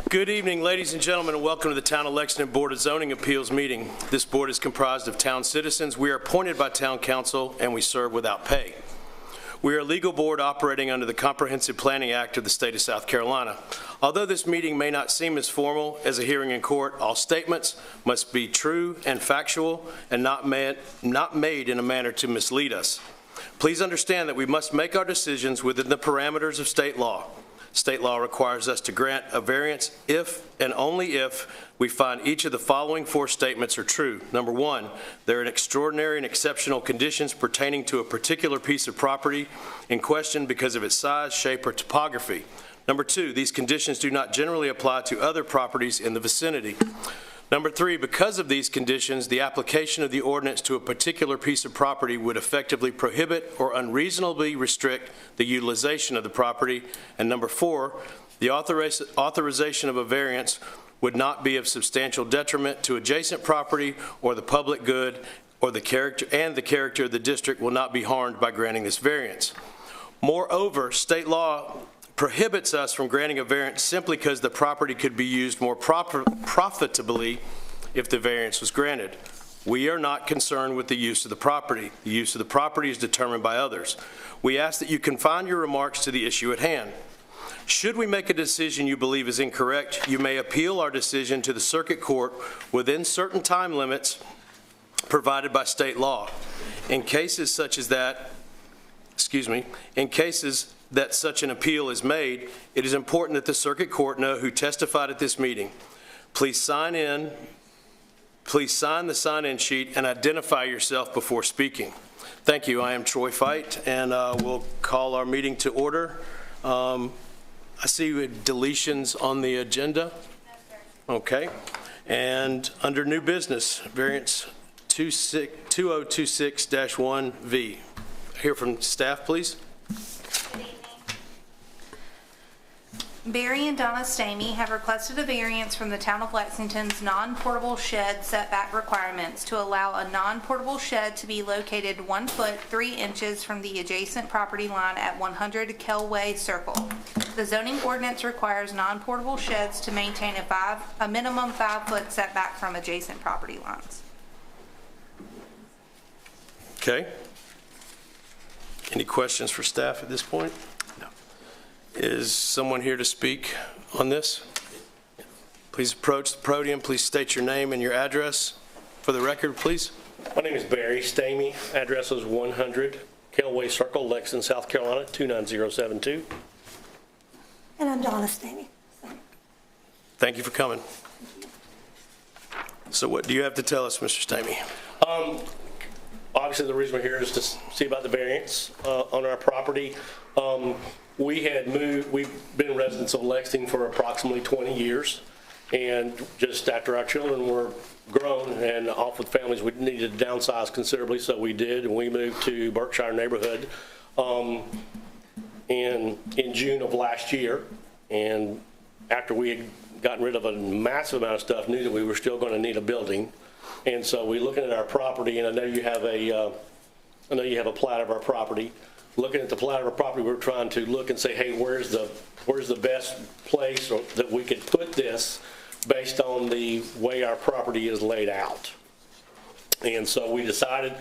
Good evening, ladies and gentlemen, and welcome to the Town of Lexington Board of Zoning Appeals meeting. This board is comprised of town citizens. We are appointed by town council, and we serve without pay. We are a legal board operating under the Comprehensive Planning Act of the state of South Carolina. Although this meeting may not seem as formal as a hearing in court, all statements must be true and factual and not made in a manner to mislead us. Please understand that we must make our decisions within the parameters of state law. State law requires us to grant a variance if and only if we find each of the following four statements are true. Number one, there are extraordinary and exceptional conditions pertaining to a particular piece of property in question because of its size, shape, or topography. Number two, these conditions do not generally apply to other properties in the vicinity. Number three, because of these conditions, the application of the ordinance to a particular piece of property would effectively prohibit or unreasonably restrict the utilization of the property. And number four, the authorization of a variance would not be of substantial detriment to adjacent property or the public good, or the character of the district will not be harmed by granting this variance. Moreover, state law prohibits us from granting a variance simply because the property could be used more profitably if the variance was granted. We are not concerned with the use of the property. The use of the property is determined by others. We ask that you confine your remarks to the issue at hand. Should we make a decision you believe is incorrect, you may appeal our decision to the circuit court within certain time limits provided by state law. In cases such as that, in cases that such an appeal is made, it is important that the circuit court know who testified at this meeting. Please sign the sign-in sheet and identify yourself before speaking. Thank you. I am Troy Fite, and we'll call our meeting to order. I see deletions on the agenda. Okay. And under new business, variance 2026-1V. Hear from staff, please. Barry and Donna Stamey have requested a variance from the Town of Lexington's non-portable shed setback requirements to allow a non-portable shed to be located 1 foot 3 inches from the adjacent property line at 100 Kelway Circle. The zoning ordinance requires non-portable sheds to maintain a minimum 5 foot setback from adjacent property lines. Okay. Any questions for staff at this point? Is someone here to speak on this? Please approach the podium. Please state your name and your address for the record, please. My name is Barry Stamey. Address is 100 Kelway Circle, Lexington, South Carolina, 29072. And I'm Donna Stamey. Thank you for coming. So what do you have to tell us, Mr. Stamey? Obviously, the reason we're here is to see about the variance on our property. We've been residents of Lexington for approximately 20 years, and just after our children were grown and off with families, we needed to downsize considerably, so we did, and we moved to Berkshire neighborhood in June of last year. And after we had gotten rid of a massive amount of stuff, knew that we were still going to need a building, and so we're looking at our property, and I know you have a plat of our property. Looking at the plat of our property, we're trying to look and say, hey, where's the best place that we could put this based on the way our property is laid out. And so we decided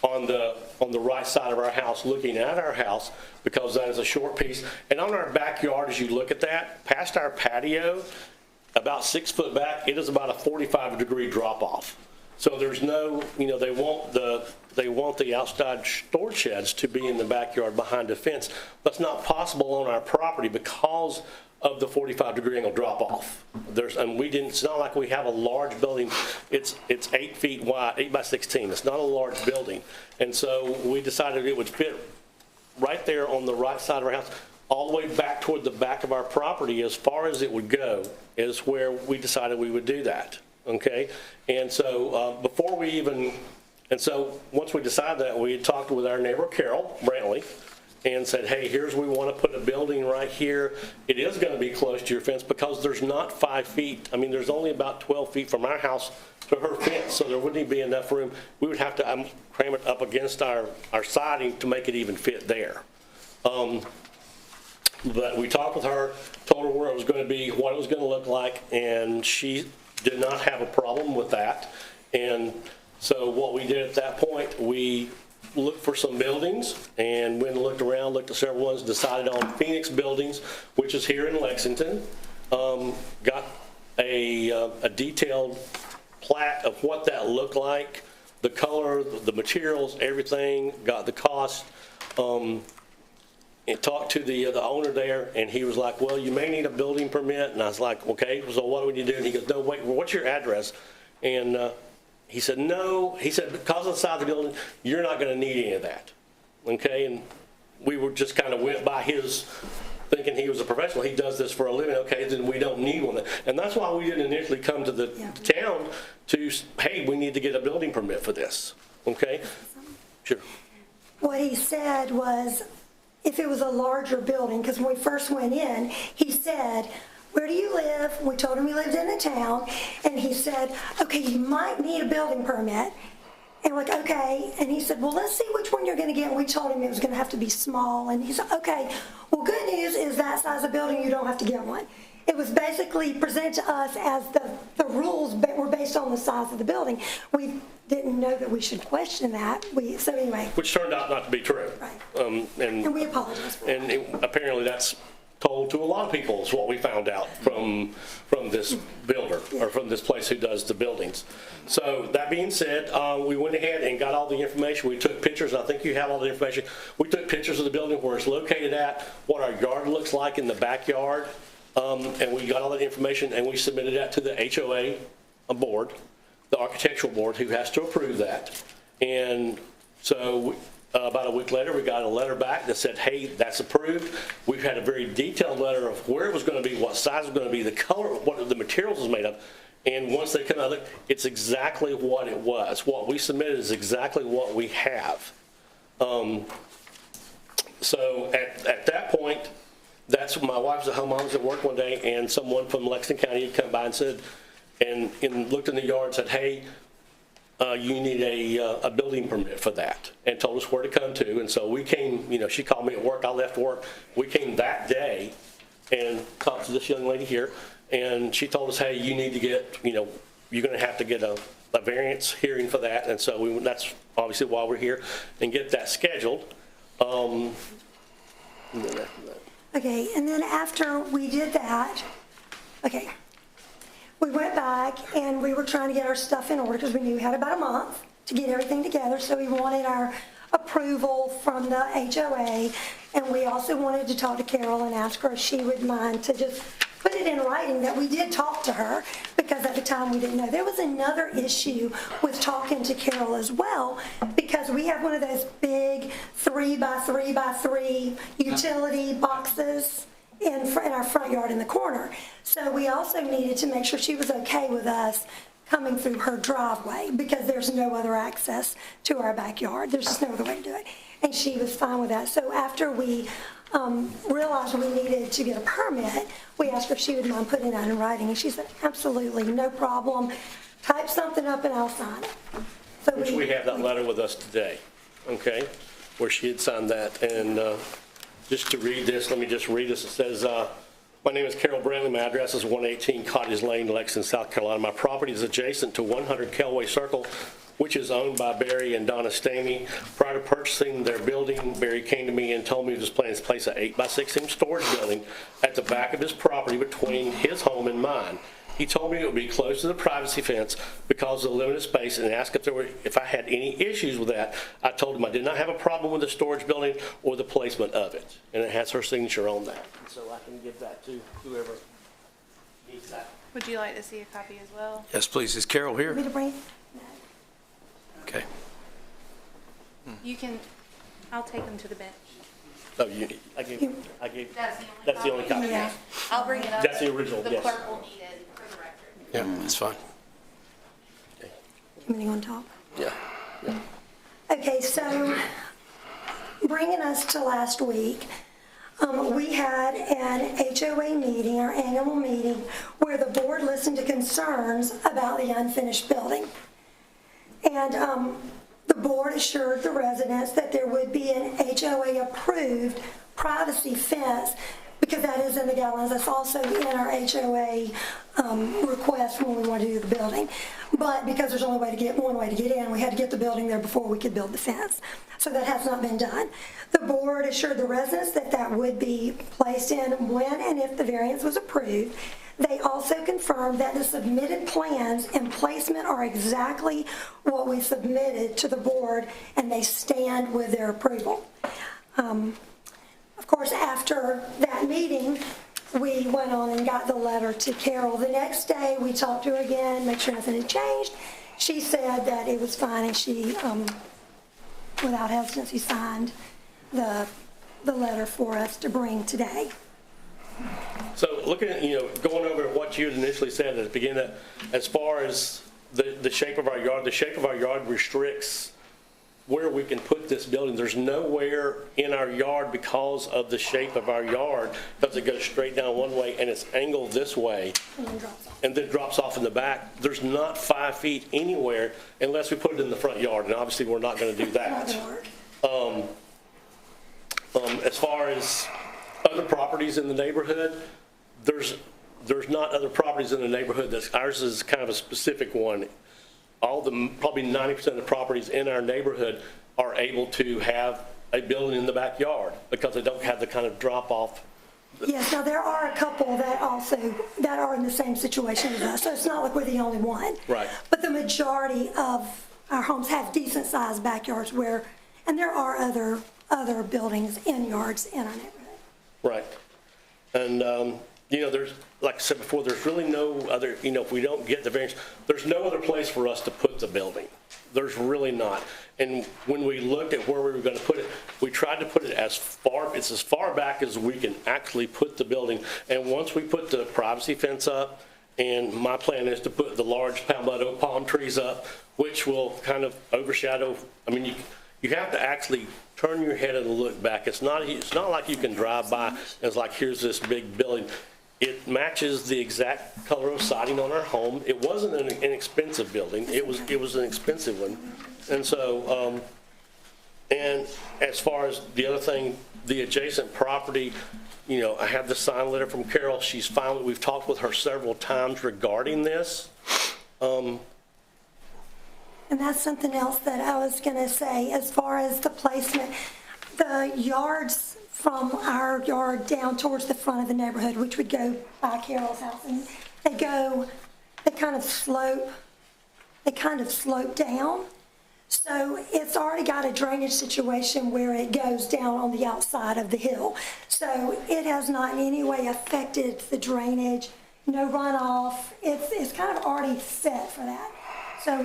on the right side of our house, looking at our house, because that is a short piece. And on our backyard, as you look at that, past our patio, about 6 foot back, it is about a 45-degree drop off. So there's no, they want the outside storage sheds to be in the backyard behind a fence. That's not possible on our property because of the 45-degree angle drop off. It's not like we have a large building. It's 8 feet wide, 8 by 16. It's not a large building. And so we decided it would fit right there on the right side of our house. All the way back toward the back of our property, as far as it would go, is where we decided we would do that. Okay, and so once we decided that, we had talked with our neighbor Carol Brantley and said, hey, here's we want to put a building right here. It is going to be close to your fence because there's not 5 feet. I mean, there's only about 12 feet from our house to her fence, so there wouldn't be enough room. We would have to cram it up against our siding to make it even fit there. But we talked with her, told her where it was going to be, what it was going to look like, and she did not have a problem with that. And so what we did at that point, we looked for some buildings and went and looked around, looked at several ones, decided on Phoenix Buildings, which is here in Lexington. Got a detailed plat of what that looked like, the color, the materials, everything, got the cost. And talked to the owner there, and he was like, well, you may need a building permit. And I was like, okay, so what do we need to do? And he goes, no, wait, well, what's your address? And he said, no. He said, because of the size of the building, you're not going to need any of that. Okay, and we were just kind of went by his thinking he was a professional. He does this for a living. Okay, then we don't need one. And that's why we didn't initially come to the town to, hey, we need to get a building permit for this. Okay? Sure. What he said was, if it was a larger building, because when we first went in, he said, where do you live? We told him we lived in a town, and he said, okay, you might need a building permit. And we're like, okay. And he said, well, let's see which one you're going to get. And we told him it was going to have to be small. And he said, okay, well, good news is that size of building, you don't have to get one. It was basically presented to us as the rules were based on the size of the building. We didn't know that we should question that. So anyway. Which turned out not to be true. Right. And we apologize for that. And apparently that's told to a lot of people is what we found out from this builder, or from this place who does the buildings. So that being said, we went ahead and got all the information. We took pictures. I think you have all the information. We took pictures of the building, where it's located at, what our yard looks like in the backyard, and we got all that information, and we submitted that to the HOA board, the architectural board, who has to approve that. And so about a week later, we got a letter back that said, hey, that's approved. We've had a very detailed letter of where it was going to be, what size it was going to be, the color, what the materials was made of. And once they come out, it's exactly what it was. What we submitted is exactly what we have. So at that point, that's when my wife was at home. I was at work one day, and someone from Lexington County had come by and said, and looked in the yard and said, hey, you need a building permit for that, and told us where to come to. And so we came, she called me at work. I left work. We came that day and talked to this young lady here, and she told us, hey, you need to get, you're going to have to get a variance hearing for that. And so that's obviously why we're here, and get that scheduled. Okay, and then after we did that, okay, we went back and we were trying to get our stuff in order because we knew we had about a month to get everything together. So we wanted our approval from the HOA, and we also wanted to talk to Carol and ask her if she would mind to just put it in writing that we did talk to her, because at the time we didn't know. There was another issue with talking to Carol as well, because we have one of those big 3x3x3 utility boxes in our front yard in the corner. So we also needed to make sure she was okay with us coming through her driveway, because there's no other access to our backyard. There's just no other way to do it. And she was fine with that. So after we realized we needed to get a permit, we asked her if she would mind putting that in writing. And she said, absolutely, no problem. Type something up and I'll sign it. So which we have that letter with us today, okay, where she had signed that. And just to read this, let me just read this. It says, my name is Carol Brantley. My address is 118 Cottage Lane, Lexington, South Carolina. My property is adjacent to 100 Kelway Circle, which is owned by Barry and Donna Stamey. Prior to purchasing their building, Barry came to me and told me he was planning to place an 8x16 storage building at the back of his property between his home and mine. He told me it would be close to the privacy fence because of the limited space, and asked if I had any issues with that. I told him I did not have a problem with the storage building or the placement of it. And it has her signature on that. So I can give that to whoever needs that. Would you like to see a copy as well? Yes, please. Is Carol here? Want me to bring? Okay. You can, I'll take them to the bench. Oh, I gave, that's the only copy. Yeah. I'll bring it up. That's the original, The yes. clerk will need it for the record. Yeah, that's fine. You want to go on top? Yeah. Okay, so bringing us to last week, we had an HOA meeting, our annual meeting, where the board listened to concerns about the unfinished building. And The board assured the residents that there would be an HOA-approved privacy fence, because that is in the guidelines. That's also in our HOA request when we want to do the building. But because there's only one way to get in, we had to get the building there before we could build the fence. So that has not been done. The board assured the residents that that would be placed in when and if the variance was approved. They also confirmed that the submitted plans and placement are exactly what we submitted to the board, and they stand with their approval. Of course, after that meeting, we went on and got the letter to Carol. The next day, we talked to her again, make sure nothing had changed. She said that it was fine, and she, without hesitancy, signed the letter for us to bring today. So looking at, going over what you had initially said at the beginning, as far as the shape of our yard restricts where we can put this building. There's nowhere in our yard because of the shape of our yard, because it goes straight down one way and it's angled this way and then drops off in the back. There's not 5 feet anywhere unless we put it in the front yard, and obviously we're not going to do that. As far as other properties in the neighborhood, there's not other properties in the neighborhood. Ours is kind of a specific one. Probably 90% of the properties in our neighborhood are able to have a building in the backyard because they don't have the kind of drop off. Yes, now there are a couple that are in the same situation as us, so it's not like we're the only one. Right. But the majority of our homes have decent sized backyards and there are other buildings in yards in our neighborhood. Right. And, there's, like I said before, there's really no other, if we don't get the variance, there's no other place for us to put the building. There's really not. And when we looked at where we were going to put it, we tried to put it as far back as we can actually put the building. And once we put the privacy fence up, and my plan is to put the large palm trees up, which will kind of overshadow, you have to actually turn your head and look back. It's not like you can drive by and it's like, here's this big building. It matches the exact color of siding on our home. It wasn't an inexpensive building. It was an expensive one. And so, and as far as the other thing, the adjacent property, I have the signed letter from Carol. She's fine. We've talked with her several times regarding this. And that's something else that I was going to say as far as the placement. The yards from our yard down towards the front of the neighborhood, which would go by Carol's house, and they kind of slope down. So it's already got a drainage situation where it goes down on the outside of the hill. So it has not in any way affected the drainage, no runoff. It's kind of already set for that. So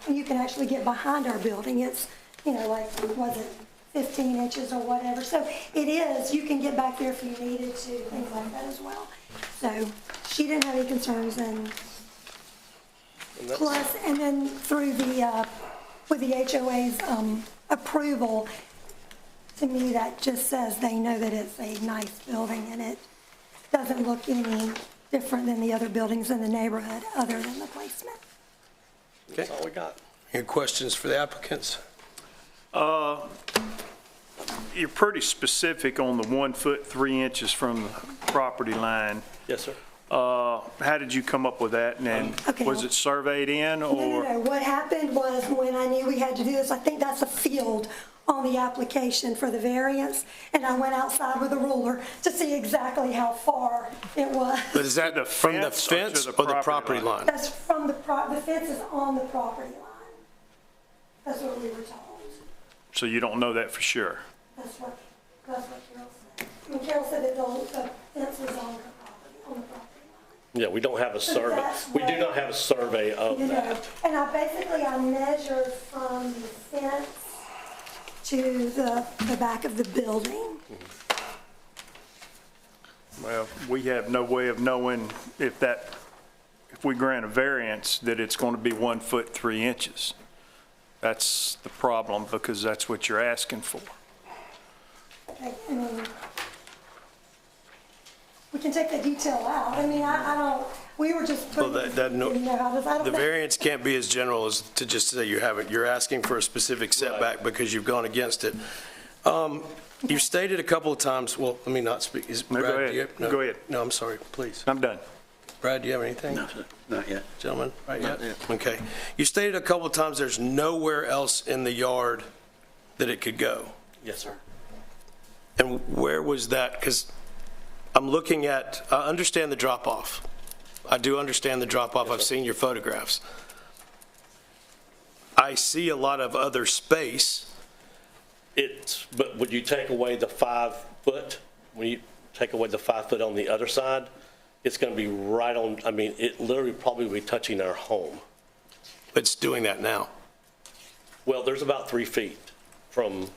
you can actually get behind our building. It's, was it 15 inches or whatever. So you can get back there if you needed to, things like that as well. So she didn't have any concerns, and then through with the HOA's approval, to me that just says they know that it's a nice building and it doesn't look any different than the other buildings in the neighborhood other than the placement. Okay. That's all we got. Any questions for the applicants? You're pretty specific on the 1 foot 3 inches from the property line. Yes, sir. How did you come up with that? And Okay. was it surveyed in or? No. What happened was when I knew we had to do this, I think that's a field on the application for the variance, and I went outside with a ruler to see exactly how far it was. But is that from the fence or the property line? That's from the fence is on the property line. That's what we were told. So you don't know that for sure? That's what Carol said. Carol said that the fence was on the property line. Yeah, we don't have a survey. We do not have a survey of that. And I measured from the fence to the back of the building. Well, we have no way of knowing if we grant a variance that it's going to be 1 foot 3 inches. That's the problem, because that's what you're asking for. Okay, we can take the detail out. I mean, I don't, we were just putting, Well, I you know, I don't The know. variance can't be as general as to just say you have it. You're asking for a specific setback because you've gone against it. You've stated a couple of times, well, let me not speak. No, go Brad, ahead. do you have- Go ahead. No, I'm sorry, please. I'm done. Brad, do you have anything? No, sir, not yet. Gentlemen, right yet? Not yet. Okay. You stated a couple of times there's nowhere else in the yard that it could go. Yes, sir. And where was that? Because I'm looking at, I understand the drop-off. I do understand the drop-off. I've seen your photographs. I see a lot of other space. But would you take away the 5 foot? When you take away the 5 foot on the other side, it's going to be right on, I mean, it literally probably will be touching our home. It's doing that now. Well, there's about 3 feet from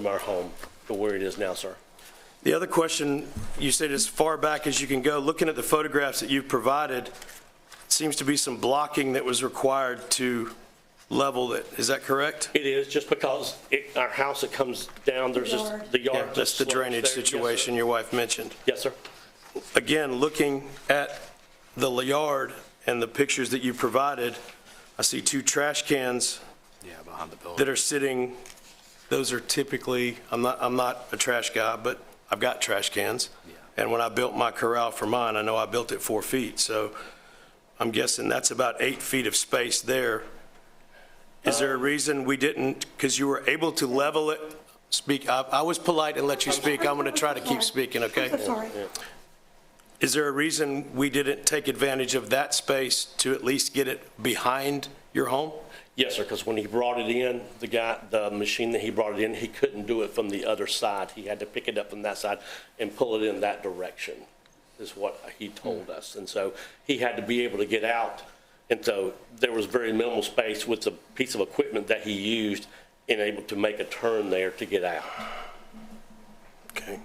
our home to where it is now, sir. The other question, you said as far back as you can go. Looking at the photographs that you've provided, it seems to be some blocking that was required to level it. Is that correct? It is, just because our house, it comes down, there's just Yard. the yard. Yeah, that's the just slopes drainage there. Yes, sir. situation your wife mentioned. Yes, sir. Again, looking at the yard and the pictures that you provided, I see 2 trash cans Behind the building. that are sitting. Those are typically, I'm not a trash guy, but I've got trash cans. And when I built my corral for mine, I know I built it 4 feet. So I'm guessing that's about 8 feet of space there. Is there a reason we didn't, because you were able to level it? Speak, I was polite and let you speak. I'm going to try to keep speaking, okay? I'm sorry. Is there a reason we didn't take advantage of that space to at least get it behind your home? Yes, sir, because when he brought it in, the machine that he brought it in, he couldn't do it from the other side. He had to pick it up from that side and pull it in that direction, is what he told us. And so he had to be able to get out. And so there was very minimal space with the piece of equipment that he used and able to make a turn there to get out. Okay.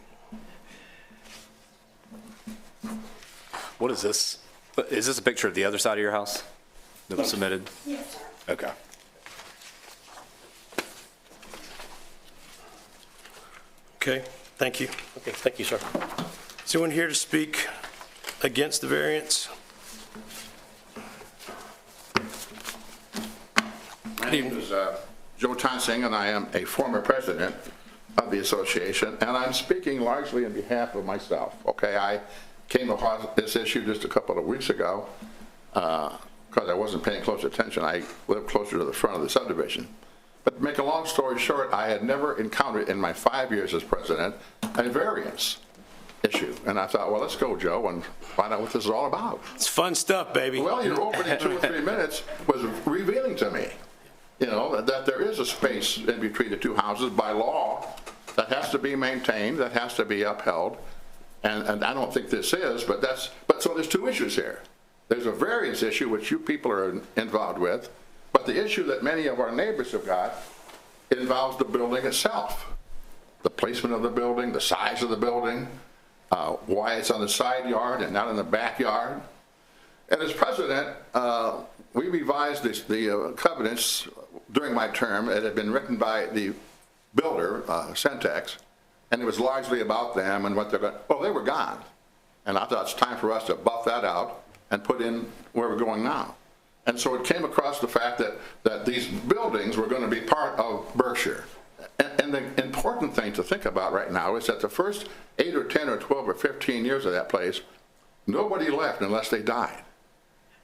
What is this? Is this a picture of the other side of your house that was submitted? Yes, sir. Okay. Okay, thank you. Okay, thank you, sir. Is anyone here to speak against the variance? My name is Joe Tonsing, and I am a former president of the association, and I'm speaking largely on behalf of myself, okay? I came across this issue just a couple of weeks ago because I wasn't paying close attention. I live closer to the front of the subdivision. But to make a long story short, I had never encountered in my 5 years as president a variance issue. And I thought, well, let's go, Joe, and find out what this is all about. It's fun stuff, baby. Well, your opening 2 or 3 minutes was revealing to me, you know, that there is a space in between the 2 houses by law that has to be maintained, that has to be upheld. And I don't think this is, but so there's 2 issues here. There's a variance issue, which you people are involved with, but the issue that many of our neighbors have got involves the building itself. The placement of the building, the size of the building, why it's on the side yard and not in the backyard. And as president, we revised the covenants during my term. It had been written by the builder, Centex, and it was largely about them and what they're going, well, they were gone. And I thought it's time for us to buff that out and put in where we're going now. And so it came across the fact that these buildings were going to be part of Berkshire. And the important thing to think about right now is that the first 8 or 10 or 12 or 15 years of that place, nobody left unless they died.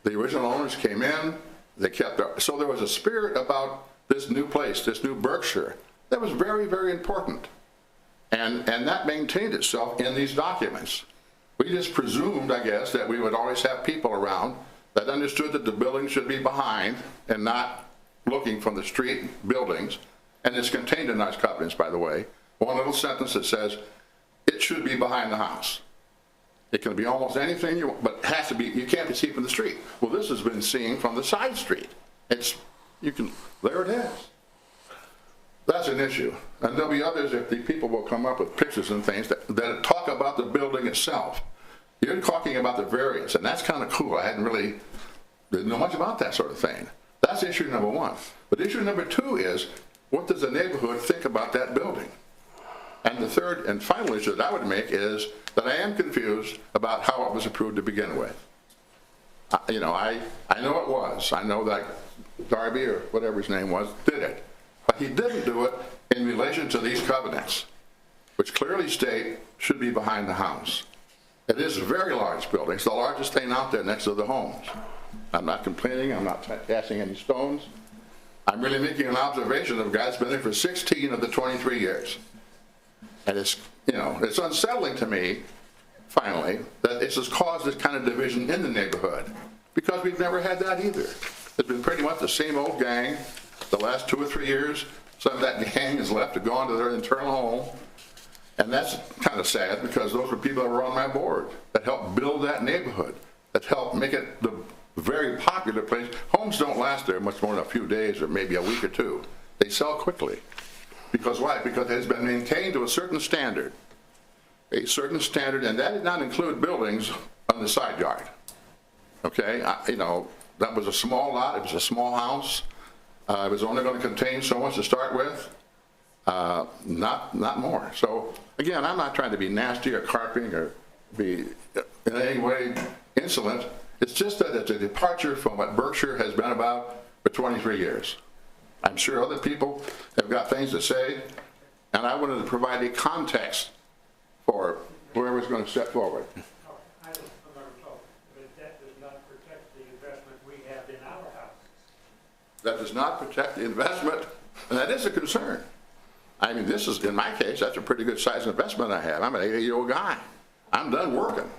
The original owners came in, they kept their, so there was a spirit about this new place, this new Berkshire, that was very, very important. And that maintained itself in these documents. We just presumed, I guess, that we would always have people around that understood that the building should be behind and not looking from the street buildings. And it's contained in those covenants, by the way. One little sentence that says, it should be behind the house. It can be almost anything you want, but it has to be, you can't be seen from the street. Well, this has been seen from the side street. There it is. That's an issue. And there'll be others if the people will come up with pictures and things that talk about the building itself. You're talking about the variance, and that's kind of cool. I didn't know much about that sort of thing. That's issue number 1. But issue number 2 is, what does the neighborhood think about that building? And the third and final issue that I would make is that I am confused about how it was approved to begin with. I know it was. I know that Darby, or whatever his name was, did it. But he didn't do it in relation to these covenants, which clearly state should be behind the house. It is a very large building. It's the largest thing out there next to the homes. I'm not complaining. I'm not casting any stones. I'm really making an observation of a guy that's been there for 16 of the 23 years. And it's unsettling to me, finally, that this has caused this kind of division in the neighborhood, because we've never had that either. It's been pretty much the same old gang the last 2 or 3 years. Some of that gang has left to go on to their internal home. And that's kind of sad, because those were people that were on my board that helped build that neighborhood, that helped make it the very popular place. Homes don't last there much more than a few days or maybe a week or two. They sell quickly. Because why? Because it has been maintained to a certain standard. A certain standard, and that did not include buildings on the side yard. Okay, that was a small lot, it was a small house. It was only going to contain so much to start with, not more. So again, I'm not trying to be nasty or carping or be in any way insolent. It's just that it's a departure from what Berkshire has been about for 23 years. I'm sure other people have got things to say, and I wanted to provide a context for whoever's going to step forward. I don't know, but that does not protect the investment we have in our house. That does not protect the investment, and that is a concern. I mean, this is, in my case, that's a pretty good size investment I have. I'm an 80-year-old guy. I'm done working.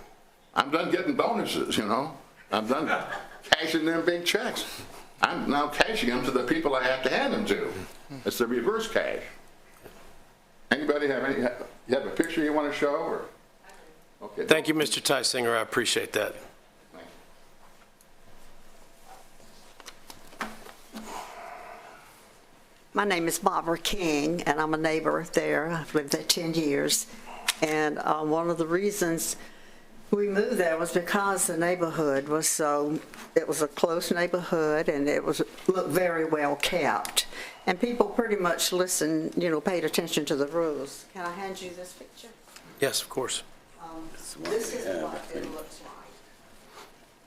I'm done getting bonuses, I'm done cashing them big checks. I'm now cashing them to the people I have to hand them to. It's the reverse cash. Anybody you have a picture you want to show? Or? Okay. Thank you, Mr. Tysinger. I appreciate that. My name is Barbara King, and I'm a neighbor there. I've lived there 10 years. And one of the reasons we moved there was because the neighborhood was it was a close neighborhood, and it looked very well kept. And people pretty much listened, paid attention to the rules. Can I hand you this picture? Yes, of course. This is what it looks like.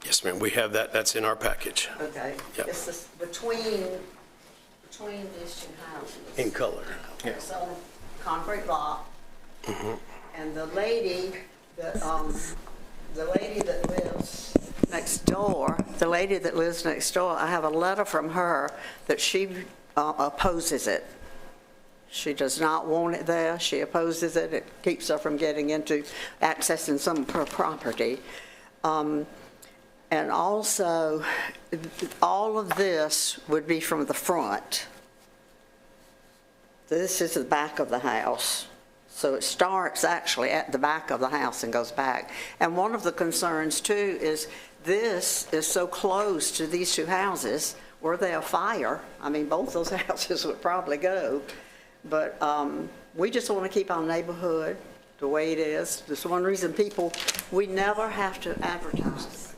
Yes, ma'am. We have that. That's in our package. Okay. Yep. It's this, between these two houses. In color. Yeah. It's on a concrete block. Mm-hmm. And the lady that lives next door, I have a letter from her that she opposes it. She does not want it there. She opposes it. It keeps her from getting into accessing some of her property. And also, all of this would be from the front. This is the back of the house. So it starts actually at the back of the house and goes back. And one of the concerns too is this is so close to these two houses. Were there a fire, both those houses would probably go. But we just want to keep our neighborhood the way it is. That's one reason we never have to advertise.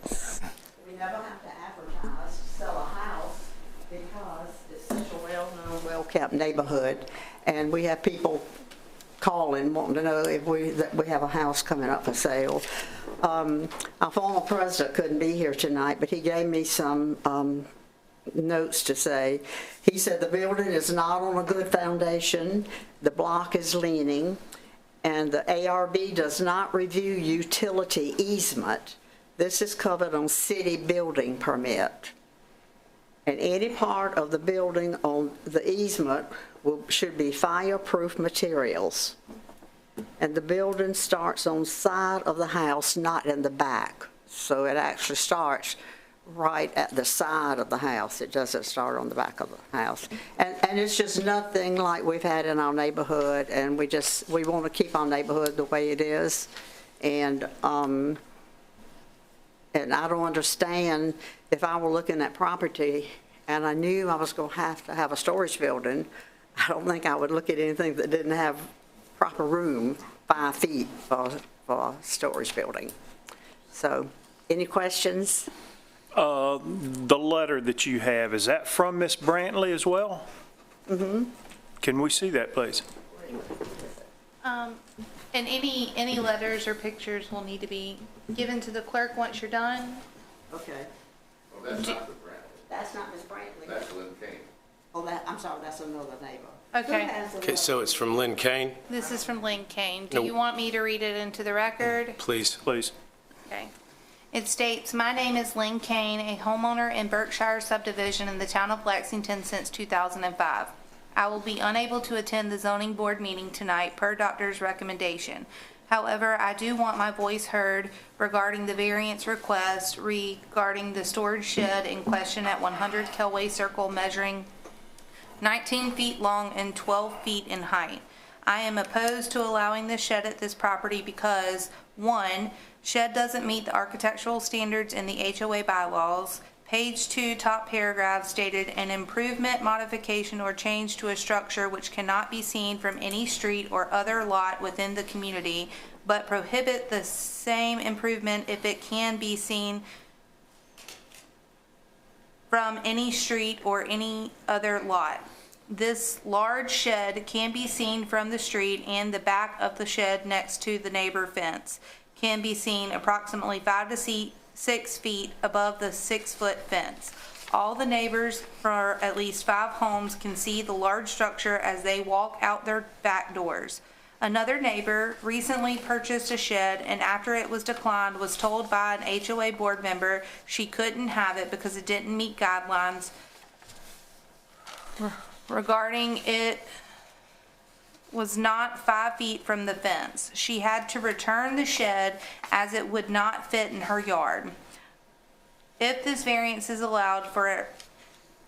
We never have to advertise to sell a house because it's such a well-known, well-kept neighborhood. And we have people calling, wanting to know if we have a house coming up for sale. Our former president couldn't be here tonight, but he gave me some notes to say. He said the building is not on a good foundation, the block is leaning, and the ARB does not review utility easement. This is covered on city building permit. And any part of the building on the easement should be fireproof materials. And the building starts on the side of the house, not in the back. So it actually starts right at the side of the house. It doesn't start on the back of the house. And it's just nothing like we've had in our neighborhood, and we want to keep our neighborhood the way it is. And I don't understand, if I were looking at property and I knew I was going to have a storage building, I don't think I would look at anything that didn't have proper room, 5 feet for a storage building. So, any questions? The letter that you have, is that from Miss Brantley as well? Mm-hmm. Can we see that, please? And any letters or pictures will need to be given to the clerk once you're done. Okay. Well, that's not the Brantley. That's not Ms. Brantley. That's Lynn Kane. Oh, I'm sorry, that's another neighbor. Okay. Who has the Okay, so it's from Lynn Kane, This is from Lynn Kane. Do No. you want me to read it into the record? please. Please. Okay. It states, "My name is Lynn Kane, a homeowner in Berkshire subdivision in the town of Lexington since 2005. I will be unable to attend the zoning board meeting tonight per doctor's recommendation. However, I do want my voice heard regarding the variance request regarding the storage shed in question at 100 Kelway Circle measuring 19 feet long and 12 feet in height. I am opposed to allowing this shed at this property because, 1, shed doesn't meet the architectural standards in the HOA bylaws. Page 2, top paragraph stated, an improvement, modification, or change to a structure which cannot be seen from any street or other lot within the community, but prohibit the same improvement if it can be seen from any street or any other lot. This large shed can be seen from the street, and the back of the shed next to the neighbor fence can be seen approximately 5 to 6 feet above the 6-foot fence. All the neighbors for at least 5 homes can see the large structure as they walk out their back doors. Another neighbor recently purchased a shed, and after it was declined, was told by an HOA board member she couldn't have it because it didn't meet guidelines regarding it was not 5 feet from the fence. She had to return the shed as it would not fit in her yard. If this variance is allowed for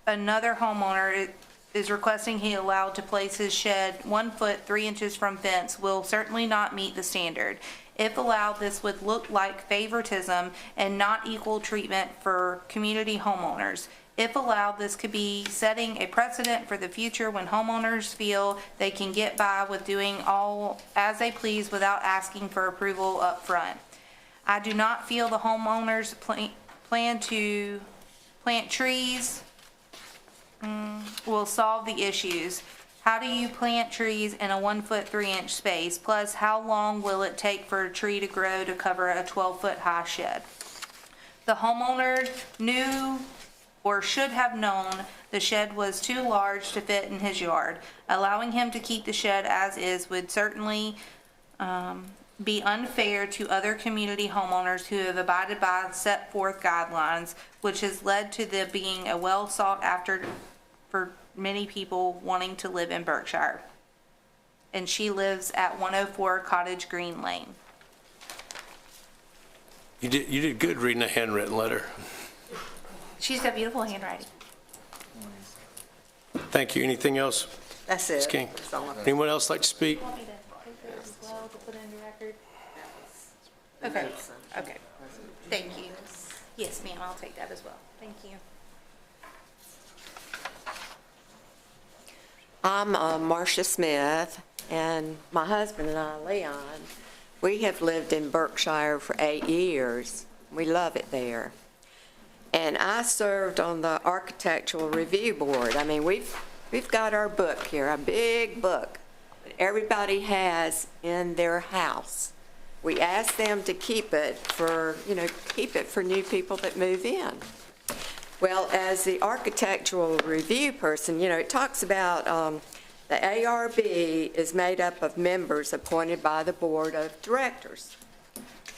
another homeowner is requesting he allowed to place his shed 1 foot 3 inches from fence will certainly not meet the standard. If allowed, this would look like favoritism and not equal treatment for community homeowners. If allowed, this could be setting a precedent for the future when homeowners feel they can get by with doing all as they please without asking for approval up front. I do not feel the homeowners plan to plant trees will solve the issues. How do you plant trees in a 1 foot 3 inch space? Plus, how long will it take for a tree to grow to cover a 12-foot high shed? The homeowner knew or should have known the shed was too large to fit in his yard. Allowing him to keep the shed as is would certainly be unfair to other community homeowners who have abided by set forth guidelines, which has led to them being a well sought after for many people wanting to live in Berkshire. And she lives at 104 Cottage Green Lane. You did good reading a handwritten letter. She's got beautiful handwriting. Thank you. Anything else, That's it. Ms. King? That's all I- Anyone else like to speak? Want me to take those as well to put in the record? Okay, okay. Thank you. Yes, ma'am, I'll take that as well. Thank you. I'm Marcia Smith, and my husband and I, Leon, we have lived in Berkshire for 8 years. We love it there. And I served on the Architectural Review Board. I mean, we've got our book here, a big book that everybody has in their house. We ask them to keep it for, keep it for new people that move in. Well, as the architectural review person, it talks about the ARB is made up of members appointed by the board of directors.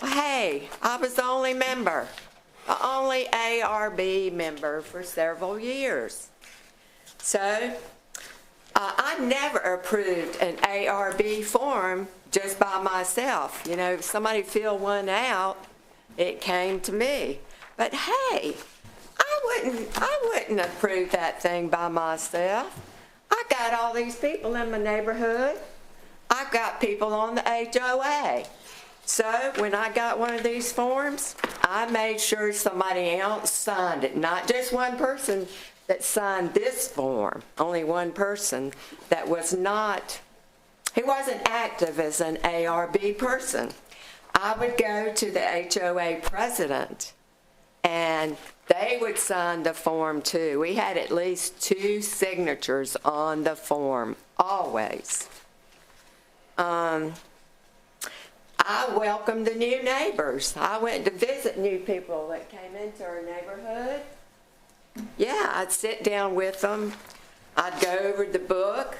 Well, hey, I was the only member, the only ARB member for several years. So I never approved an ARB form just by myself. If somebody filled one out, it came to me. But hey, I wouldn't approve that thing by myself. I got all these people in my neighborhood. I've got people on the HOA. So when I got one of these forms, I made sure somebody else signed it, not just one person that signed this form, only one person that was not, he wasn't active as an ARB person. I would go to the HOA president and they would sign the form too. We had at least 2 signatures on the form, always. I welcomed the new neighbors. I went to visit new people that came into our neighborhood. Yeah, I'd sit down with them. I'd go over the book.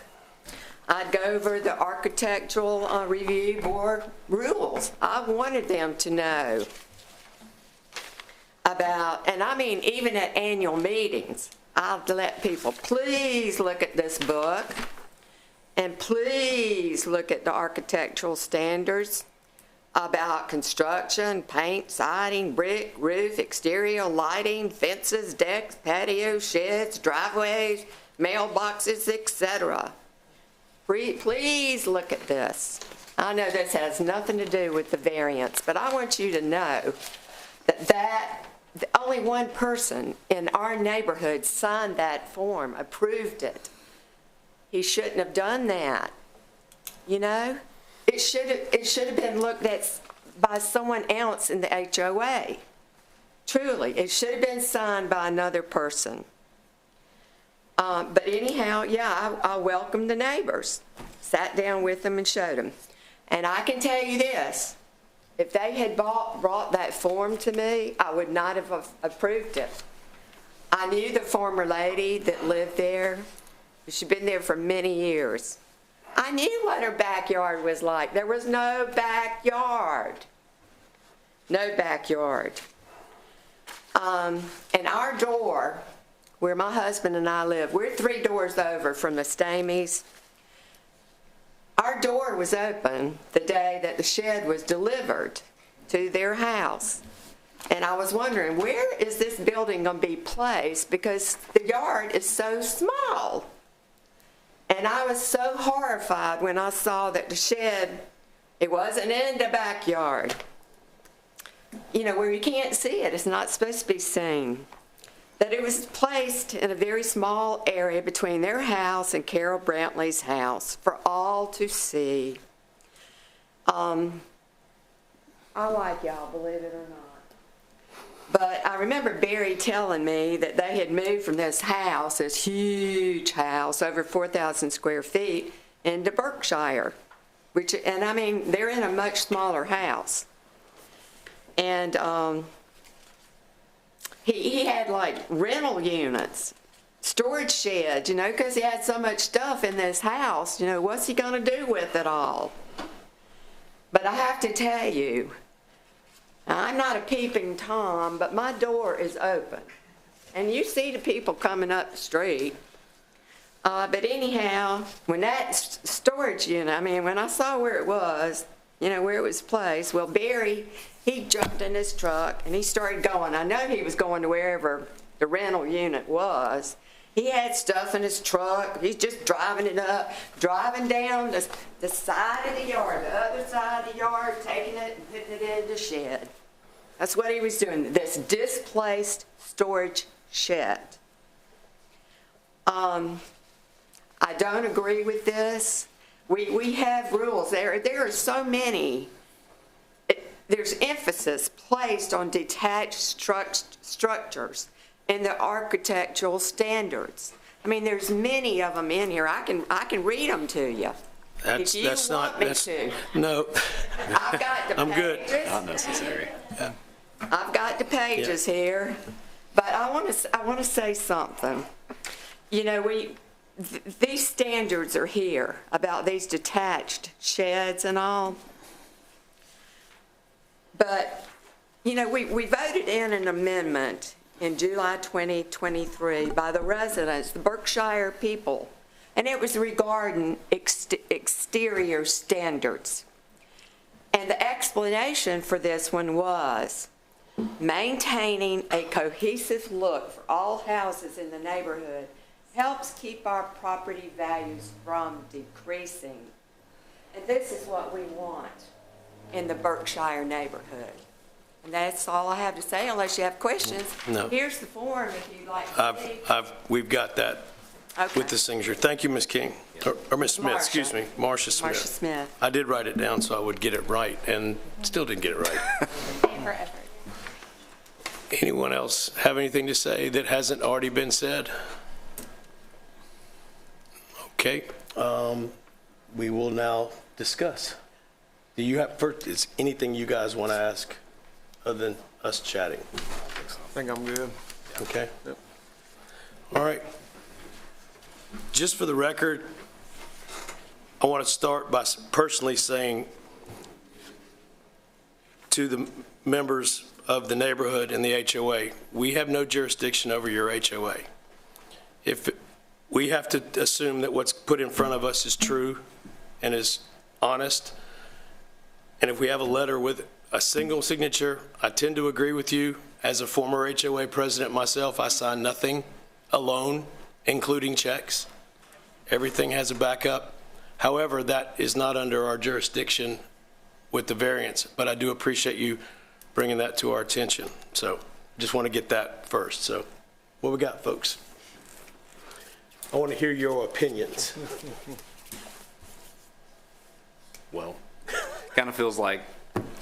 I'd go over the architectural review board rules. I wanted them to know about, and I mean, even at annual meetings, I'd let people, please look at this book, and please look at the architectural standards about construction, paint, siding, brick, roof, exterior lighting, fences, decks, patios, sheds, driveways, mailboxes, etc. Please look at this. I know this has nothing to do with the variance, but I want you to know that only one person in our neighborhood signed that form, approved it. He shouldn't have done that. You know, it should have been looked at by someone else in the HOA. Truly, it should have been signed by another person. But anyhow, yeah, I welcomed the neighbors, sat down with them and showed them. And I can tell you this, if they had brought that form to me, I would not have approved it. I knew the former lady that lived there. She'd been there for many years. I knew what her backyard was like. There was no backyard. No backyard. And our door, where my husband and I live, we're 3 doors over from the Stamies. Our door was open the day that the shed was delivered to their house. And I was wondering, where is this building going to be placed? Because the yard is so small. And I was so horrified when I saw that the shed, it wasn't in the backyard. You know, where you can't see it, it's not supposed to be seen. That it was placed in a very small area between their house and Carol Brantley's house for all to see. I like y'all, believe it or not. But I remember Barry telling me that they had moved from this house, this huge house, over 4,000 square feet, into Berkshire. And I mean, they're in a much smaller house. And he had like rental units, storage sheds, you know, because he had so much stuff in this house. You know, what's he going to do with it all? But I have to tell you, I'm not a peeping Tom, but my door is open. And you see the people coming up the street. But anyhow, when that storage unit, I mean, when I saw where it was, you know, where it was placed, well, Barry, he jumped in his truck and he started going. I know he was going to wherever the rental unit was. He had stuff in his truck. He's just driving it up, driving down the side of the yard, the other side of the yard, taking it and putting it in the shed. That's what he was doing, this displaced storage shed. I don't agree with this. We have rules. There are so many. There's emphasis placed on detached structures in the architectural standards. I mean, there's many of them in here. I can read them to you. If you want me to. No. I've got the I'm good. pages. Not necessary. Yeah. I've got the pages here, but I want to say something. You know, these standards are here about these detached sheds and all. But, you know, we voted in an amendment in July 2023 by the residents, the Berkshire people, and it was regarding exterior standards. And the explanation for this one was maintaining a cohesive look for all houses in the neighborhood helps keep our property values from decreasing. And this is what we want in the Berkshire neighborhood. And that's all I have to say, unless you have questions. No. Here's the form if you'd like to see. We've got that with the signature. Thank you, Ms. King, or Ms. Smith, excuse me, Marcia Smith. Marcia Smith. I did write it down so I would get it right, and still didn't get it right. For effort. Anyone else have anything to say that hasn't already been said? Okay. We will now discuss. Do you have, first, is anything you guys want to ask other than us chatting? I think I'm good. Okay? Yep. All right. Just for the record, I want to start by personally saying to the members of the neighborhood and the HOA, we have no jurisdiction over your HOA. If we have to assume that what's put in front of us is true and is honest, and if we have a letter with a single signature, I tend to agree with you. As a former HOA president myself, I sign nothing alone, including checks. Everything has a backup. However, that is not under our jurisdiction with the variance, but I do appreciate you bringing that to our attention. So just want to get that first. So what we got, folks? I want to hear your opinions. Well, kind of feels like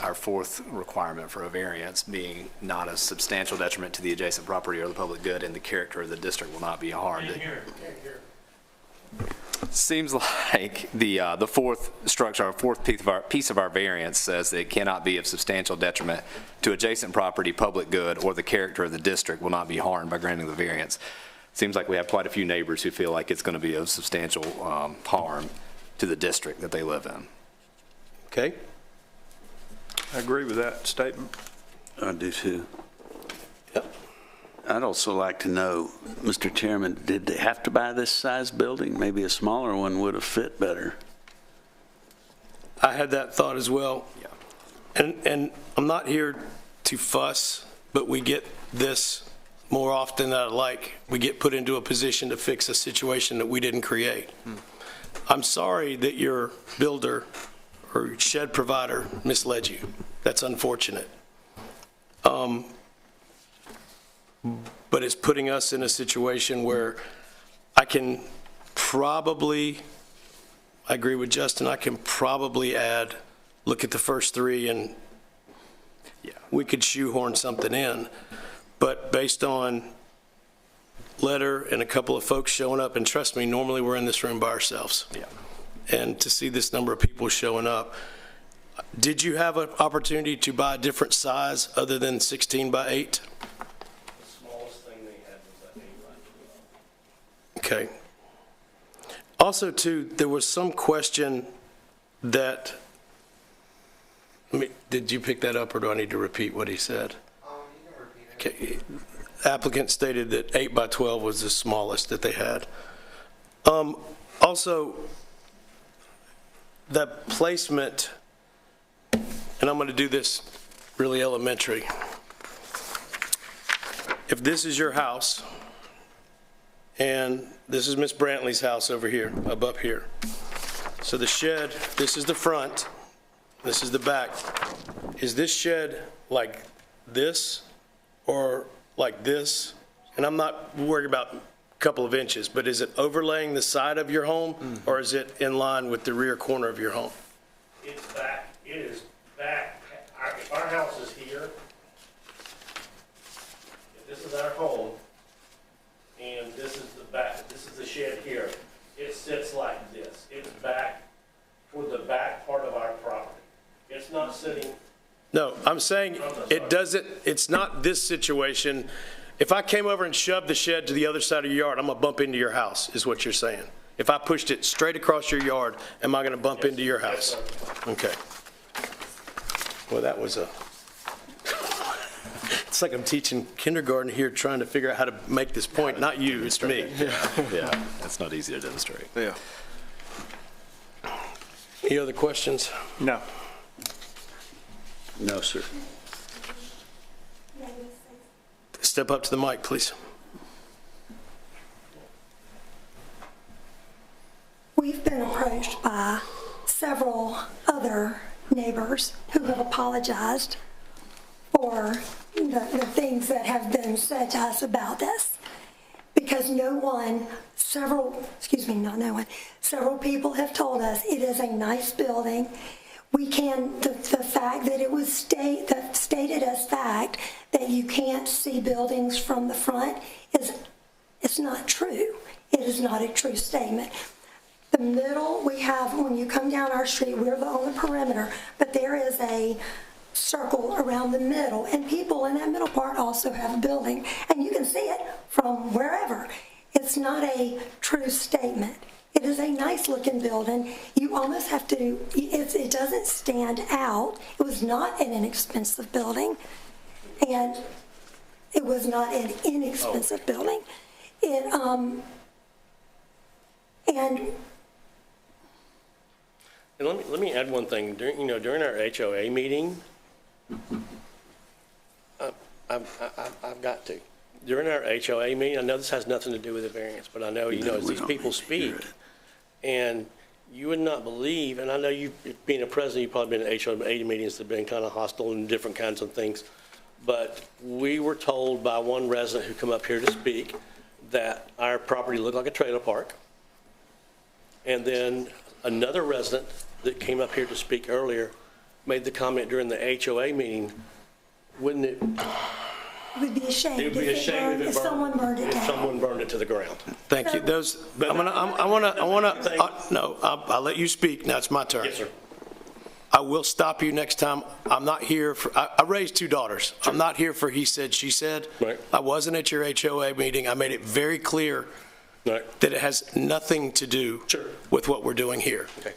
our fourth requirement for a variance being not a substantial detriment to the adjacent property or the public good, and the character of the district will not be harmed. Seems like the fourth structure, our fourth piece of our variance says that it cannot be of substantial detriment to adjacent property, public good, or the character of the district will not be harmed by granting the variance. Seems like we have quite a few neighbors who feel like it's going to be of substantial harm to the district that they live in. Okay? I agree with that statement. I do too. Yep. I'd also like to know, Mr. Chairman, did they have to buy this size building? Maybe a smaller one would have fit better. I had that thought as well. Yeah. And I'm not here to fuss, but we get this more often than I like. We get put into a position to fix a situation that we didn't create. I'm sorry that your builder or shed provider misled you. That's unfortunate. But it's putting us in a situation where I can probably, I agree with Justin, I can probably add, look at the first three and we could shoehorn something in. But based on letter and a couple of folks showing up, and trust me, normally we're in this room by ourselves. Yeah. And to see this number of people showing up, did you have an opportunity to buy a different size other than 16 by 8? Okay. Also, too, there was some question that, did you pick that up or do I need to repeat what he said? You can repeat it. Okay. Applicant stated that 8 by 12 was the smallest that they had. Also, the placement, and I'm going to do this really elementary. If this is your house, and this is Miss Brantley's house over here, up here. So the shed, this is the front, this is the back. Is this shed like this or like this? And I'm not worried about a couple of inches, but is it overlaying the side of your home or is it in line with the rear corner of your home? It's back, it is back. If our house is here, if this is our home, and this is the back, this is the shed here, it sits like this. It's back toward the back part of our property. It's not sitting. No, I'm saying it doesn't, it's not this situation. If I came over and shoved the shed to the other side of your yard, I'm gonna bump into your house, is what you're saying. If I pushed it straight across your yard, am I gonna bump into your house? Okay. Well, that was a, it's like I'm teaching kindergarten here trying to figure out how to make this point. Not you, it's me. Yeah, that's not easy to demonstrate. Yeah. Any other questions? No. No, sir. Step up to the mic, please. We've been approached by several other neighbors who have apologized for the things that have been said to us about this. Because several people have told us it is a nice building. The fact that it was stated as fact that you can't see buildings from the front it's not true. It is not a true statement. The middle, we have, when you come down our street, we're on the perimeter, but there is a circle around the middle, and people in that middle part also have a building, and you can see it from wherever. It's not a true statement. It is a nice-looking building. You almost have to, it doesn't stand out. It was not an inexpensive building, and it was not an inexpensive building. And let me add one thing. During our HOA meeting, I've got to. During our HOA meeting, I know this has nothing to do with the variance, but I know, as these people speak, and you would not believe, and I know you, being a president, you've probably been at HOA meetings that have been kind of hostile and different kinds of things, but we were told by one resident who come up here to speak that our property looked like a trailer park. And then another resident that came up here to speak earlier made the comment during the HOA meeting, wouldn't it? It would be a shame. It would be a shame if someone burned it down. If someone burned it to the ground. Thank you. I'll let you speak. Now it's my turn. Yes, sir. I will stop you next time. I'm not here for, I raised 2 daughters. Sure. I'm not here for he said, she said. Right. I wasn't at your HOA meeting. I made it very clear that it has nothing to do with what we're doing here. Okay.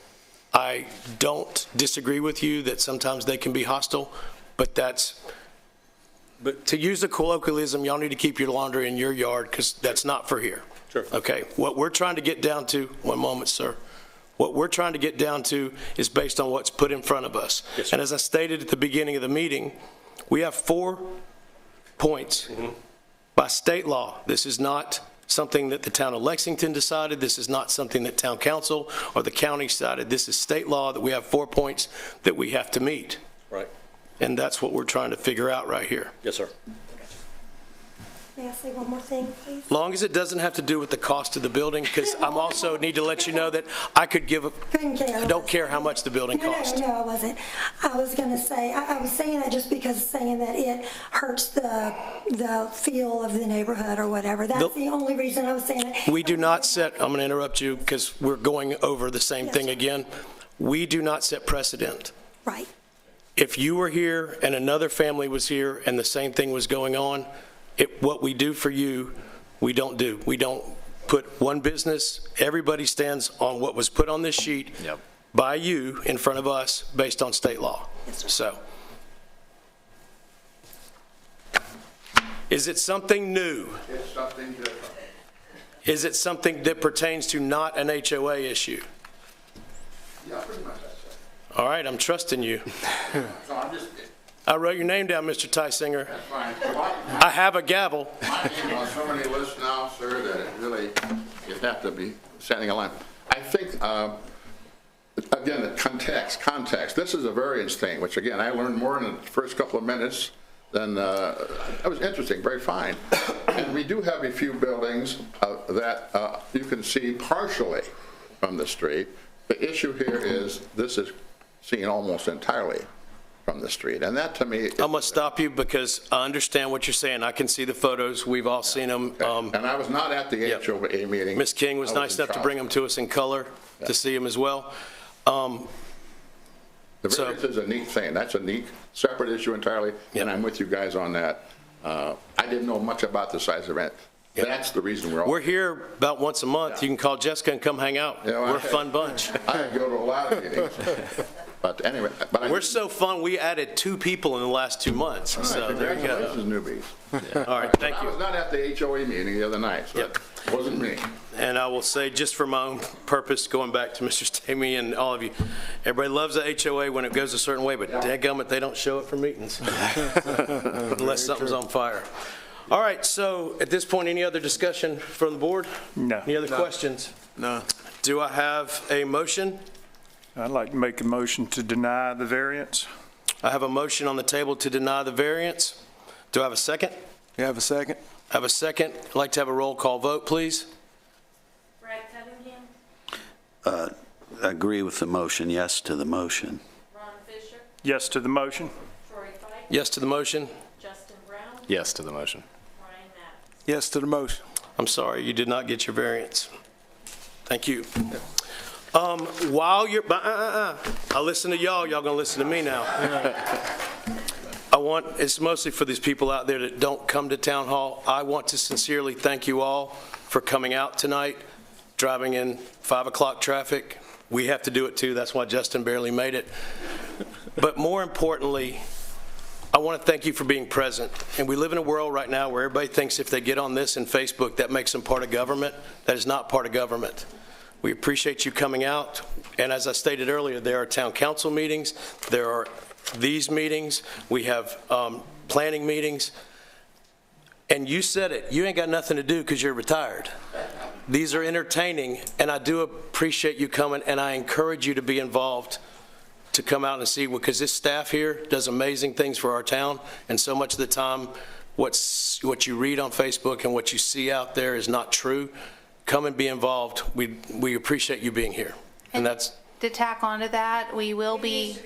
I don't disagree with you that sometimes they can be hostile, but to use a colloquialism, y'all need to keep your laundry in your yard because that's not for here. Sure. Okay. What we're trying to get down to, one moment, sir. What we're trying to get down to is based on what's put in front of us. Yes, sir. And as I stated at the beginning of the meeting, we have 4 points by state law. This is not something that the town of Lexington decided. This is not something that town council or the county decided. This is state law that we have 4 points that we have to meet. Right. And that's what we're trying to figure out right here. Yes, sir. May I say one more thing, please? Long as it doesn't have to do with the cost of the building, because I'm also need to let you know that I could give a, I don't care how much the building costs. No, I wasn't. I was going to say, I was saying that just because saying that it hurts the feel of the neighborhood or whatever. That's the only reason I was saying it. We do not set, I'm going to interrupt you because we're going over the same thing again. We do not set precedent. Right. If you were here and another family was here and the same thing was going on, what we do for you, we don't do. We don't put one business. Everybody stands on what was put on this sheet by you in front of us based on state law. So, is it something new? It's something different. Is it something that pertains to not an HOA issue? Yeah, pretty much that's it. All right, I'm trusting you. So I'm just, I wrote your name down, Mr. Tysinger. that's fine. Well, I have a gavel. my name on so many lists now, sir, that it really, you have to be standing a line. I think, again, the context. This is a variance thing, which again, I learned more in the first couple of minutes than, that was interesting, very fine. And we do have a few buildings that you can see partially from the street. The issue here is this is seen almost entirely from the street, and that to me... I'm going to stop you because I understand what you're saying. I can see the photos. We've all seen them. And I was not at the HOA meeting. Ms. King was nice enough to bring them to us in color to see them as well. The variance is a neat thing. That's a neat, separate issue entirely, and I'm with you guys on that. I didn't know much about the size of it. That's the reason we're here about once a month. You can call Jessica and come hang out. We're a fun bunch. I go to a lot of meetings. But anyway. We're so fun, we added 2 people in the last 2 months. So there you go. Newbies. All right, thank you. I was not at the HOA meeting the other night, so it wasn't me. And I will say, just for my own purpose, going back to Mr. Stamey and all of you, everybody loves the HOA when it goes a certain way, but dadgummit, they don't show up for meetings unless something's on fire. All right, so at this point, any other discussion from the board? No. Any other questions? No. Do I have a motion? I'd like to make a motion to deny the variance. I have a motion on the table to deny the variance. Do I have a second? You have a second? I have a second. I'd like to have a roll call vote, please. Brad Cunningham? I agree with the motion, yes to the motion. Ron Fisher? Yes to the motion. Troy Fike? Yes to the motion. Justin Brown? Yes to the motion. Ryan Matt? Yes to the motion. I'm sorry, you did not get your variance. Thank you. While you're, I listen to y'all gonna listen to me now. It's mostly for these people out there that don't come to town hall. I want to sincerely thank you all for coming out tonight, driving in 5 o'clock traffic. We have to do it too, that's why Justin barely made it. But more importantly, I want to thank you for being present. And we live in a world right now where everybody thinks if they get on this and Facebook, that makes them part of government. That is not part of government. We appreciate you coming out. And as I stated earlier, there are town council meetings. There are these meetings. We have planning meetings. And you said it, you ain't got nothing to do because you're retired. These are entertaining, and I do appreciate you coming, and I encourage you to be involved, to come out and see, because this staff here does amazing things for our town, and so much of the time, what you read on Facebook and what you see out there is not true. Come and be involved. We appreciate you being here, and that's... To tack onto that, we will be...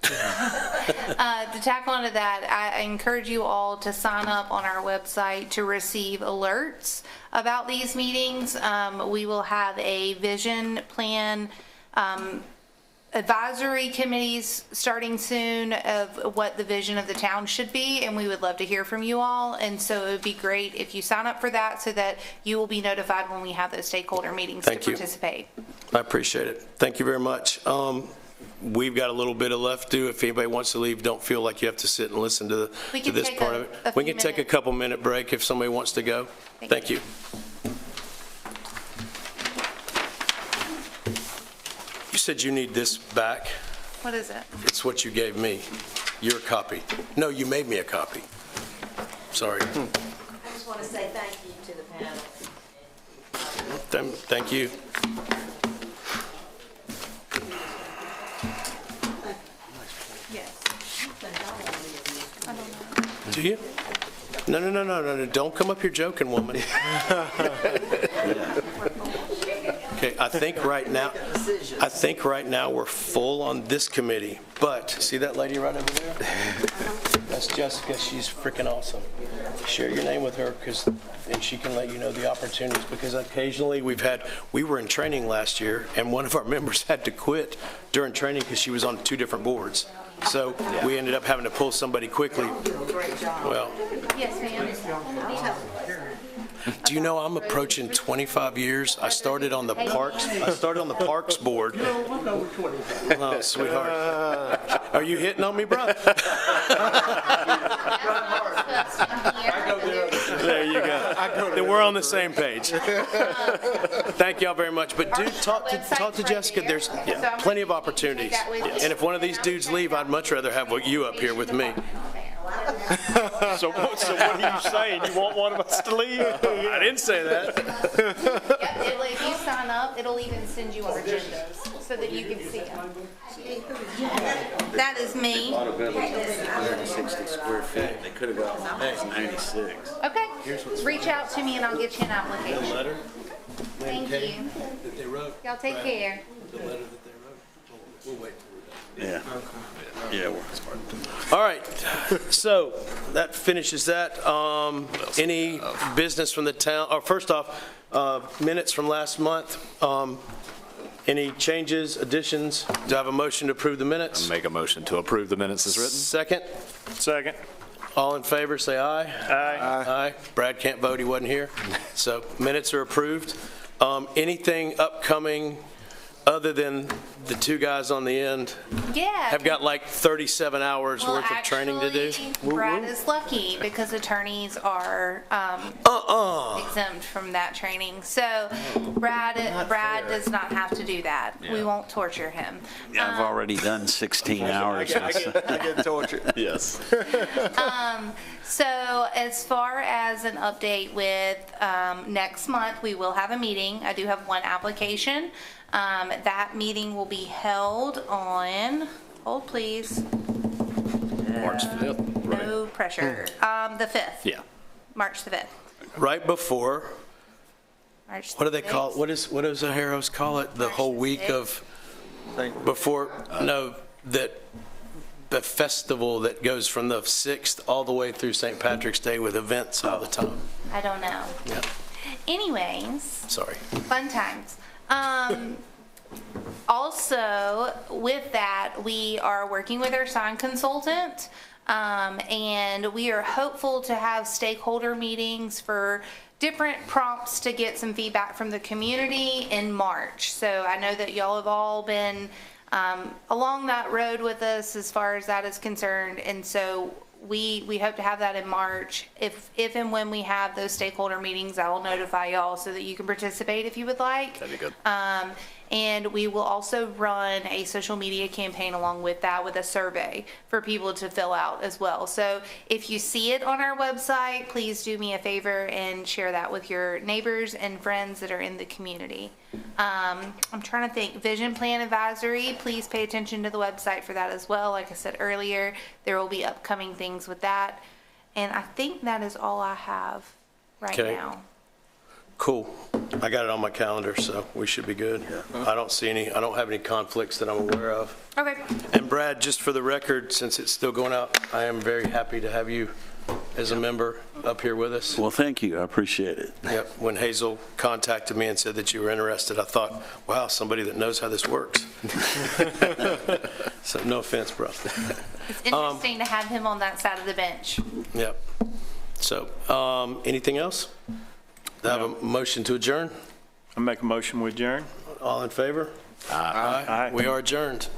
To tack onto that, I encourage you all to sign up on our website to receive alerts about these meetings. We will have a vision plan advisory committees starting soon of what the vision of the town should be, and we would love to hear from you all. And so it would be great if you sign up for that so that you will be notified when we have those stakeholder meetings to participate. I appreciate it. Thank you very much. We've got a little bit of left to do. If anybody wants to leave, don't feel like you have to sit and listen to this part of it. We can take a couple minute break if somebody wants to go. Thank you. You said you need this back. What is it? It's what you gave me. Your copy. No, you made me a copy. Sorry. I just want to say thank you to the panel. Thank you. Do you? No. Don't come up here joking, woman. Okay, I think right now we're full on this committee. But see that lady right over there? That's Jessica. She's freaking awesome. Share your name with her, and she can let you know the opportunities, because occasionally we were in training last year, and one of our members had to quit during training because she was on 2 different boards. So we ended up having to pull somebody quickly. Well, yes, ma'am. do you know I'm approaching 25 years? I started on the parks board. Oh, sweetheart. Are you hitting on me, bro? There you go. Then we're on the same page. Thank y'all very much. But dude, talk to Jessica. There's plenty of opportunities. And if one of these dudes leave, I'd much rather have you up here with me. So what are you saying? You want one of us to leave? I didn't say that. If you sign up, it'll even send you our agendas so that you can see them. That is me. 160 square feet. They could have got 96. Okay. Reach out to me and I'll get you an application. Letter. Thank you. That they wrote. Y'all take care. The letter that they wrote. We'll wait till we're done. Yeah. Yeah, we're smart. All right, so that finishes that. Any business from the town, or first off, minutes from last month. Any changes, additions? Do I have a motion to approve the minutes? Make a motion to approve the minutes as written. Second. All in favor, say aye. Aye. Brad can't vote, he wasn't here. So minutes are approved. Anything upcoming other than the 2 guys on the end have got like 37 hours worth of training to do? Brad is lucky because attorneys are exempt from that training. So Brad does not have to do that. Yeah. We won't torture him. I've already done 16 hours. I get tortured. Yes. So as far as an update with next month, we will have a meeting. I do have one application. That meeting will be held on, hold please. March 5th, right? No pressure. The 5th. Yeah. March the 5th. Right before, March what do they the call it? 6th. What does the heroes call it? The March whole the week 6th. of, before, no, that the festival that goes from the 6th all the way through St. Patrick's Day with events all the time. I don't know. Yeah. Anyways. Sorry. Fun times. Also, with that, we are working with our sign consultant, and we are hopeful to have stakeholder meetings for different prompts to get some feedback from the community in March. So I know that y'all have all been along that road with us as far as that is concerned, and so we hope to have that in March. If and when we have those stakeholder meetings, I will notify y'all so that you can participate if you would like. That'd be good. And we will also run a social media campaign along with that, with a survey for people to fill out as well. So if you see it on our website, please do me a favor and share that with your neighbors and friends that are in the community. I'm trying to think, Vision Plan Advisory, please pay attention to the website for that as well. Like I said earlier, there will be upcoming things with that. And I think that is all I have right Okay. now. Cool. I got it on my calendar, so we should be good. I don't have any conflicts that I'm aware of. Okay. And Brad, just for the record, since it's still going out, I am very happy to have you as a member up here with us. Well, thank you. I appreciate it. Yep. When Hazel contacted me and said that you were interested, I thought, wow, somebody that knows how this works. So no offense, bro. It's interesting to have him on that side of the bench. Yep. So, anything else? Do I have a motion to adjourn? I make a motion we adjourn. All in favor? Aye. We are adjourned.